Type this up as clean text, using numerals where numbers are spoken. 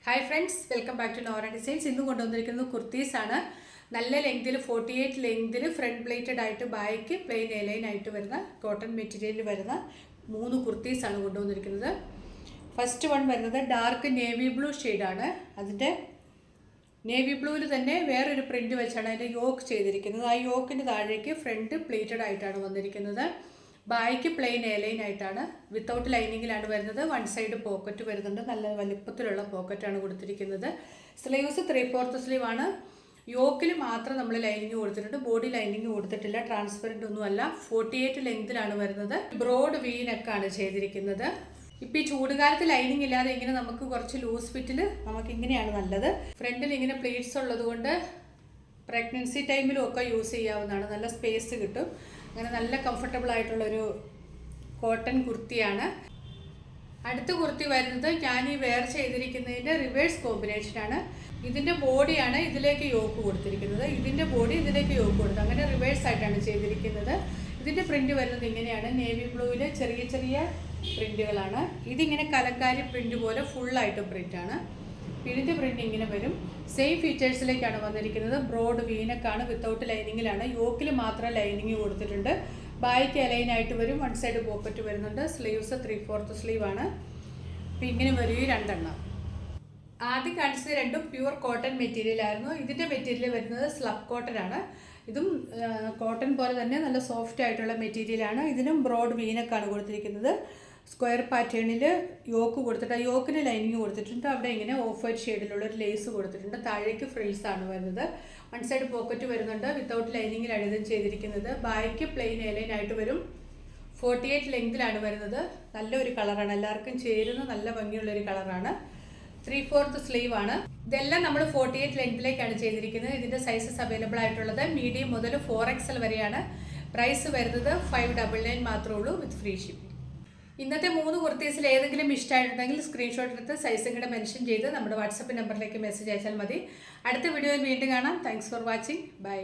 Hi friends, welcome back to Nora designs. ഇന്ന് കൊണ്ടുവന്നിരിക്കുന്നത് കുർത്തീസാണ്. നല്ല ലെങ്തിൽ 48 ലെങ്തിൽ ഫ്രണ്ട് പ്ലേറ്റഡ് ആയിട്ട് ബാക്ക് പ്ലെയിൻ എലൈൻ ആയിട്ട് വരുന്ന കോട്ടൺ മെറ്റീരിയലിൽ വരുന്ന 3 കുർത്തീസാണ് കൊണ്ടുവന്നിരിക്കുന്നത്. ഫസ്റ്റ് വൺ വരുന്നത് ഡാർക്ക് നേവി ബ്ലൂ ഷെയ്ഡാണ്. അതിൻ്റെ നേവി ബ്ലൂവിൽ തന്നെ വേറൊരു പ്രിൻറ്റ് വെച്ചാണ് അതിൻ്റെ യോക്ക് ചെയ്തിരിക്കുന്നത്. ആ യോക്കിൻ്റെ താഴേക്ക് ഫ്രണ്ട് പ്ലേറ്റഡ് ആയിട്ടാണ് വന്നിരിക്കുന്നത്. ബാക്ക് പ്ലെയിൻ എലൈൻ ആയിട്ടാണ്, വിത്തൗട്ട് ലൈനിങ്ങിലാണ് വരുന്നത്. വൺ സൈഡ് പോക്കറ്റ് വരുന്നുണ്ട്, നല്ല വലുപ്പത്തിലുള്ള പോക്കറ്റാണ് കൊടുത്തിരിക്കുന്നത്. സ്ലീവ്സ് 3/4 സ്ലീവാണ്. യോക്കിൽ മാത്രം നമ്മൾ ലൈനിങ് കൊടുത്തിട്ടുണ്ട്, ബോഡി ലൈനിങ് കൊടുത്തിട്ടില്ല. ട്രാൻസ്പെറൻ്റ് ഒന്നുമല്ല. 48 ലെങ്തിലാണ് വരുന്നത്. ബ്രോഡ് വി നെക്കാണ് ചെയ്തിരിക്കുന്നത്. ഇപ്പോൾ ഈ ചൂടുകാലത്ത് ലൈനിങ് ഇല്ലാതെ ഇങ്ങനെ നമുക്ക് കുറച്ച് ലൂസ് ഫിറ്റിൽ നമുക്ക് ഇങ്ങനെയാണ് നല്ലത്. ഫ്രണ്ടിൽ ഇങ്ങനെ പ്ലീറ്റ്സ് ഉള്ളതുകൊണ്ട് പ്രഗ്നൻസി ടൈമിലും ഒക്കെ യൂസ് ചെയ്യാവുന്നതാണ്. നല്ല സ്പേസ് കിട്ടും. അങ്ങനെ നല്ല കംഫർട്ടബിൾ ആയിട്ടുള്ളൊരു കോട്ടൺ കുർത്തിയാണ്. അടുത്ത കുർത്തി വരുന്നത് ഞാൻ ഈ വെയർ ചെയ്തിരിക്കുന്നതിൻ്റെ റിവേഴ്സ് കോമ്പിനേഷനാണ്. ഇതിൻ്റെ ബോഡിയാണ് ഇതിലേക്ക് യോക്ക് കൊടുത്തിരിക്കുന്നത്, ഇതിൻ്റെ ബോഡി ഇതിലേക്ക് യോക്ക് കൊടുത്തത്, അങ്ങനെ റിവേഴ്സ് ആയിട്ടാണ് ചെയ്തിരിക്കുന്നത്. ഇതിൻ്റെ പ്രിൻ്റ് വരുന്നത് ഇങ്ങനെയാണ്. നേവി ബ്ലൂവിൽ ചെറിയ ചെറിയ പ്രിൻ്റുകളാണ്. ഇതിങ്ങനെ കലക്കാരി പ്രിൻ്റ് പോലെ ഫുള്ളായിട്ട് പ്രിൻ്റാണ്. ഇതിൻ്റെ പ്രിൻ്റ് ഇങ്ങനെ വരും. സെയിം ഫീച്ചേഴ്സിലേക്കാണ് വന്നിരിക്കുന്നത്. Broad വീനക്കാണ്, without ലൈനിങ്ങിലാണ്. യോക്കിൽ മാത്രം ലൈനിങ് കൊടുത്തിട്ടുണ്ട്. ബാക്ക് അലൈനായിട്ട് വരും. വൺ സൈഡ് പോക്കറ്റ് വരുന്നുണ്ട്. സ്ലീവ്സ് 3/4 സ്ലീവാണ്. അപ്പോൾ ഇങ്ങനെ വരും ഈ രണ്ടെണ്ണം. ആദ്യം കാണിച്ചത് രണ്ടും പ്യുവർ കോട്ടൺ മെറ്റീരിയൽ ആയിരുന്നു. ഇതിൻ്റെ മെറ്റീരിയൽ വരുന്നത് സ്ലബ് കോട്ടൺ ആണ്. ഇതും കോട്ടൺ പോലെ തന്നെ നല്ല സോഫ്റ്റ് ആയിട്ടുള്ള മെറ്റീരിയലാണ്. ഇതിനും ബ്രോഡ് വീനക്കാണ് കൊടുത്തിരിക്കുന്നത്. സ്ക്വയർ പാറ്റേണിൽ യോക്ക് കൊടുത്തിട്ട് ആ യോക്കിന് ലൈനിങ് കൊടുത്തിട്ടുണ്ട്. അവിടെ ഇങ്ങനെ ഓഫ് വൈറ്റ് ഷെയ്ഡിലുള്ള ഒരു ലേസ് കൊടുത്തിട്ടുണ്ട്. താഴേക്ക് ഫ്രിൽസ് ആണ് വരുന്നത്. വൺ സൈഡ് പോക്കറ്റ് വരുന്നുണ്ട്. വിത്തൗട്ട് ലൈനിങ്ങിലാണ് ഇതും ചെയ്തിരിക്കുന്നത്. ബാക്ക് പ്ലെയിൻ എലൈൻ ആയിട്ട് വരും. 48 ലെങ്തിലാണ് വരുന്നത്. നല്ലൊരു കളറാണ്, എല്ലാവർക്കും ചേരുന്ന നല്ല ഭംഗിയുള്ളൊരു കളറാണ്. 3/4 സ്ലീവാണ്. ഇതെല്ലാം നമ്മൾ 48 ലെങ്തിലേക്കാണ് ചെയ്തിരിക്കുന്നത്. ഇതിൻ്റെ സൈസസ് അവൈലബിൾ ആയിട്ടുള്ളത് മീഡിയം മുതൽ 4XL വരെയാണ്. പ്രൈസ് വരുന്നത് 599 മാത്രമേ ഉള്ളൂ, വിത്ത് ഫ്രീ ഷിപ്പിംഗ്. ഇന്നത്തെ 3 കുർത്തീസിൽ ഏതെങ്കിലും ഇഷ്ടമായിട്ടുണ്ടെങ്കിൽ സ്ക്രീൻഷോട്ട് എടുത്ത് സൈസും കൂടെ മെൻഷൻ ചെയ്ത് നമ്മുടെ വാട്സപ്പ് നമ്പറിലേക്ക് മെസ്സേജ് അയച്ചാൽ മതി. അടുത്ത വീഡിയോയിൽ വീണ്ടും കാണാം. Thanks for watching. ബൈ.